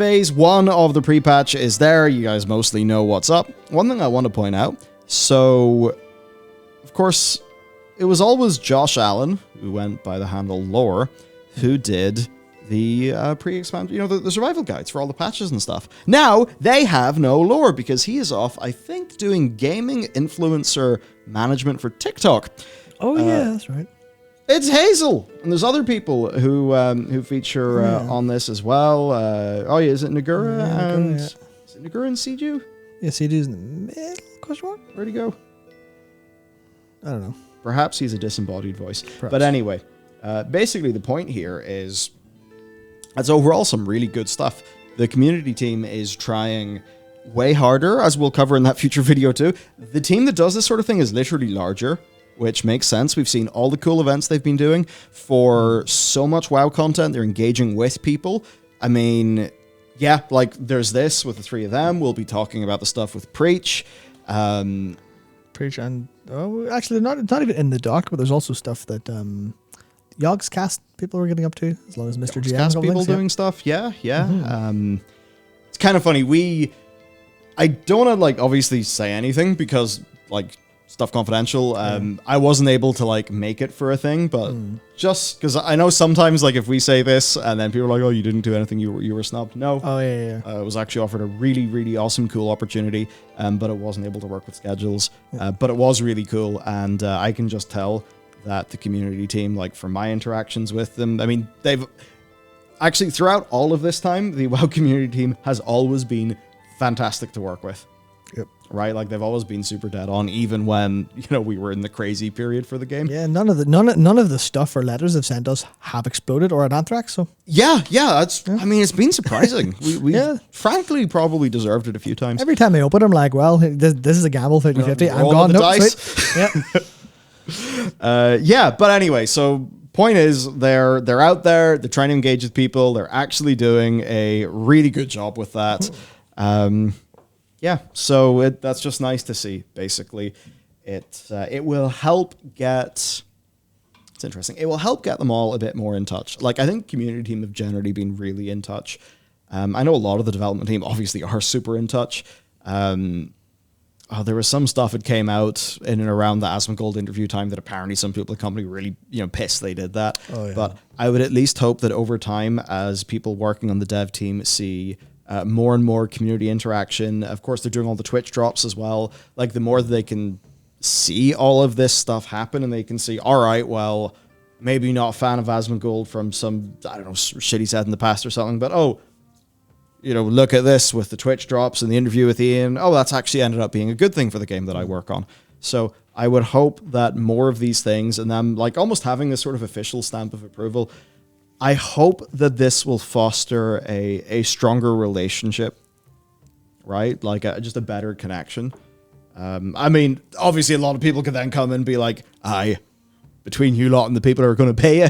phase 1 of the pre-patch is there. You guys mostly know what's up. One thing I want to point out, so, of course, it was always Josh Allen, who went by the handle Lore, who did the pre-expand, the survival guides for all the patches and stuff. Now, they have no Lore because he is off, I think, doing gaming influencer management for TikTok. Oh, yeah, that's right. It's Hazel, and there's other people who feature on this as well. Is it Nagura Is it Nagura and Siju? Yeah, Siju's in the middle, question mark? Where'd he go? I don't know. Perhaps he's a disembodied voice. Perhaps. But anyway, basically the point here is it's overall some really good stuff. The community team is trying way harder, as we'll cover in that future video too. The team that does this sort of thing is literally larger, which makes sense. We've seen all the cool events they've been doing for so much WoW content. They're engaging with people. I mean, yeah, like there's this with the 3 of them. We'll be talking about the stuff with Preach. Preach and... Oh, actually, not even in the doc, but there's also stuff that Yogg's cast people are getting up to, as long as Mr. GM Cast people doing stuff, yeah. Mm-hmm. It's kind of funny. I don't want to, obviously say anything because, stuff confidential. I wasn't able to, make it for a thing, but just because I know sometimes, if we say this and then people are like, oh, you didn't do anything, you were snubbed. No. Oh, yeah. I was actually offered a really, really awesome, cool opportunity, but it wasn't able to work with schedules. But it was really cool, and I can just tell that the community team, from my interactions with them, I mean, they've... Actually, throughout all of this time, the WoW community team has always been fantastic to work with. Yep. Right? They've always been super dead on, even when, we were in the crazy period for the game. Yeah, none of the stuff or letters they've sent us have exploded or an anthrax, so... Yeah, I mean, it's been surprising. We frankly probably deserved it a few times. Every time I open it, I'm like, well, this is a gamble, 50-50. I'm gone. Nope, dice. Yeah. But anyway, so point is they're out there, they're trying to engage with people, they're actually doing a really good job with that. So that's just nice to see. Basically, it will help get. It's interesting. It will help get them all a bit more in touch. I think community team have generally been really in touch. I know a lot of the development team obviously are super in touch. There was some stuff that came out in and around the Asmongold interview time that apparently some people at the company were really, pissed they did that. Oh, yeah. But I would at least hope that over time, as people working on the dev team see more and more community interaction, of course, they're doing all the Twitch drops as well. The more that they can see all of this stuff happen and they can see, all right, well, maybe not a fan of Asmongold from some, I don't know, shit he said in the past or something, but look at this with the Twitch drops and the interview with Ian. Oh, that's actually ended up being a good thing for the game that I work on. So I would hope that more of these things and them almost having this sort of official stamp of approval, I hope that this will foster a stronger relationship, right? Just a better connection. I mean, obviously a lot of people could then come and be like, between you lot and the people who are going to pay you.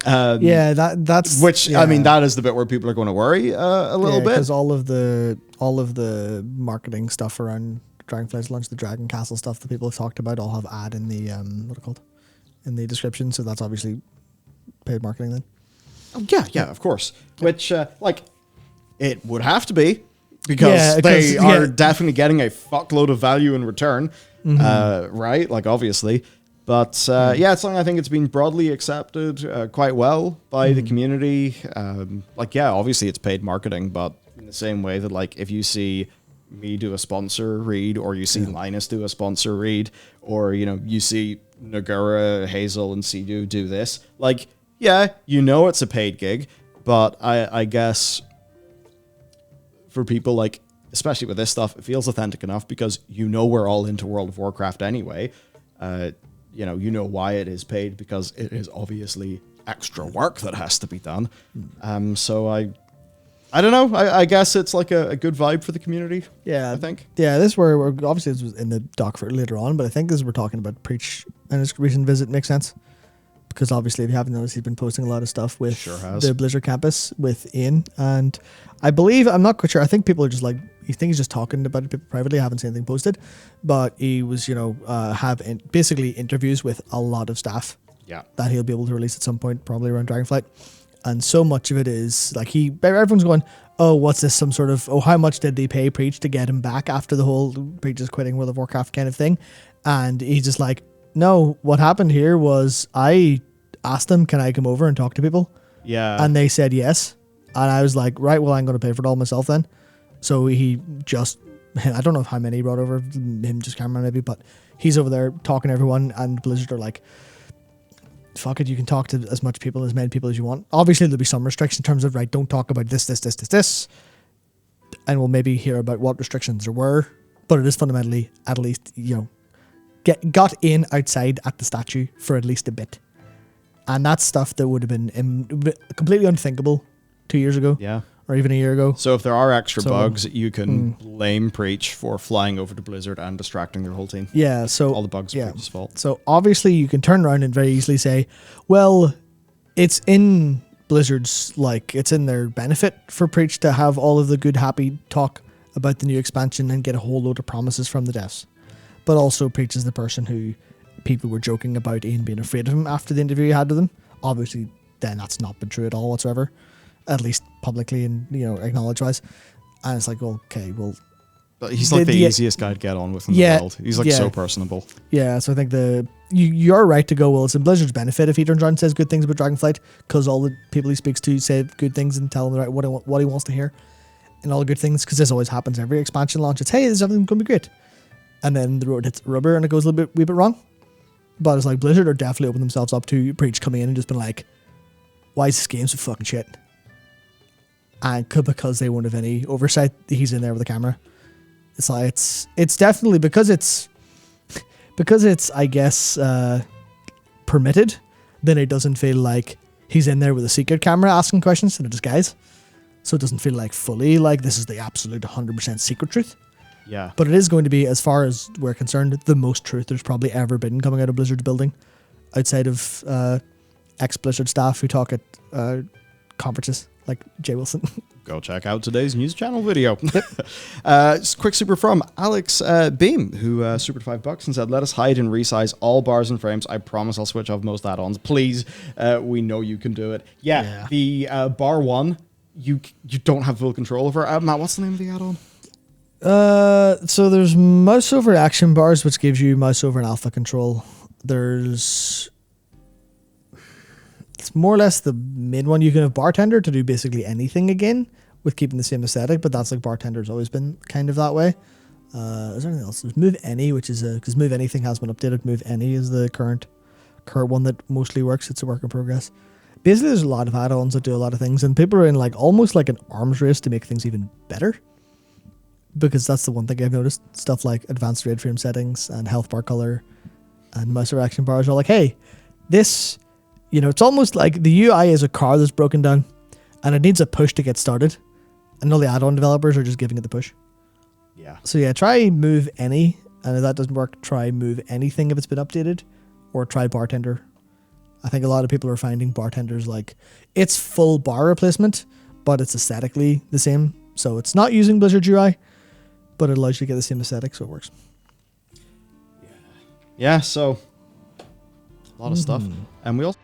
That's which, I mean, that is the bit where people are going to worry a little bit. Because all of the marketing stuff around Dragonfly's launch, the Dragon Castle stuff that people have talked about, all have ad in the in the description. So that's obviously paid marketing then. Oh, yeah, of course. Which, it would have to be because they are definitely getting a fuckload of value in return, right? Obviously. But it's something I think it's been broadly accepted quite well by the community. Obviously it's paid marketing, but in the same way that if you see me do a sponsor read, or you see Linus do a sponsor read, or you see Nagura, Hazel, and Sidu do this, it's a paid gig, but I guess for people especially with this stuff, it feels authentic enough because we're all into World of Warcraft anyway. You know why it is paid because it is obviously extra work that has to be done. So I don't know. I guess it's a good vibe for the community. Yeah, I think. Yeah, this where obviously this was in the doc for later on, but I think as we're talking about Preach and his recent visit makes sense because obviously if you haven't noticed, he's been posting a lot of stuff with the Blizzard campus with Ian, and I believe I'm not quite sure. I think people are just you think he's just talking about it privately. I haven't seen anything posted, but he was, basically interviews with a lot of staff. Yeah. That he'll be able to release at some point, probably around Dragonflight. And so much of it is like everyone's going, oh, what's this? Some sort of, how much did they pay Preach to get him back after the whole Preach is quitting World of Warcraft kind of thing? And he's just like, no, what happened here was I asked them, can I come over and talk to people? Yeah. And they said yes. And I was like, right, well, I'm going to pay for it all myself then. So he just, I don't know how many he brought over, him just camera maybe, but he's over there talking to everyone, and Blizzard are like, fuck it, you can talk to as many people as you want. Obviously, there'll be some restrictions in terms of, right, don't talk about this. And we'll maybe hear about what restrictions there were. But it is fundamentally, at least, got in outside at the statue for at least a bit. And that's stuff that would have been completely unthinkable 2 years ago. Yeah. Or even a year ago. So if there are extra bugs, you can blame Preach for flying over to Blizzard and distracting their whole team. Yeah, so all the bugs are Preach's fault. So obviously you can turn around and very easily say, well, it's in Blizzard's, it's in their benefit for Preach to have all of the good, happy talk about the new expansion and get a whole load of promises from the devs. But also Preach is the person who people were joking about Ian being afraid of him after the interview he had with him. Obviously, then that's not been true at all whatsoever. At least publicly and, acknowledge-wise. And it's like, okay, well... But he's like the easiest guy to get on with in the world. He's so personable. Yeah, so I think you're right to go, well, it's in Blizzard's benefit if he turns around and says good things about Dragonflight, because all the people he speaks to say good things and tell him what he wants to hear and all the good things, because this always happens every expansion launch. It's, hey, this is everything going to be great. And then the road hits rubber and it goes a wee bit wrong. But it's like Blizzard are definitely opening themselves up to Preach coming in and just been like, why is this game so fucking shit? And because they won't have any oversight, he's in there with the camera. It's like it's definitely because it's I guess permitted. Then it doesn't feel like he's in there with a secret camera asking questions in a disguise. So it doesn't feel like fully like this is the absolute 100% secret truth. Yeah. But it is going to be, as far as we're concerned, the most truth there's probably ever been coming out of Blizzard's building, outside of ex-Blizzard staff who talk at conferences. Like Jay Wilson. Go check out today's news channel video. Quick super from Alex Beam, who supered $5 and said, let us hide and resize all bars and frames. I promise I'll switch off most add-ons. Please, we know you can do it. Yeah. The bar one, you don't have full control over. Matt, what's the name of the add-on? So there's mouse over action bars, which gives you mouse over and alpha control. It's more or less the main one. You can have Bartender to do basically anything again with keeping the same aesthetic, but that's like Bartender's always been kind of that way. Is there anything else? There's Move Any, which is because Move Anything has been updated. Move Any is the current one that mostly works. It's a work in progress. Basically, there's a lot of add-ons that do a lot of things, and people are in almost like an arms race to make things even better. Because that's the one thing I've noticed. Stuff like advanced raid frame settings and health bar color and mouse over action bars are like, hey, this... it's almost like the UI is a car that's broken down and it needs a push to get started. And all the add-on developers are just giving it the push. Yeah. So yeah, try Move Any. And if that doesn't work, try Move Anything if it's been updated. Or try Bartender. I think a lot of people are finding Bartender's it's full bar replacement, but it's aesthetically the same. So it's not using Blizzard UI, but it allows you to get the same aesthetic, so it works. Yeah, so... a lot of stuff. And we also...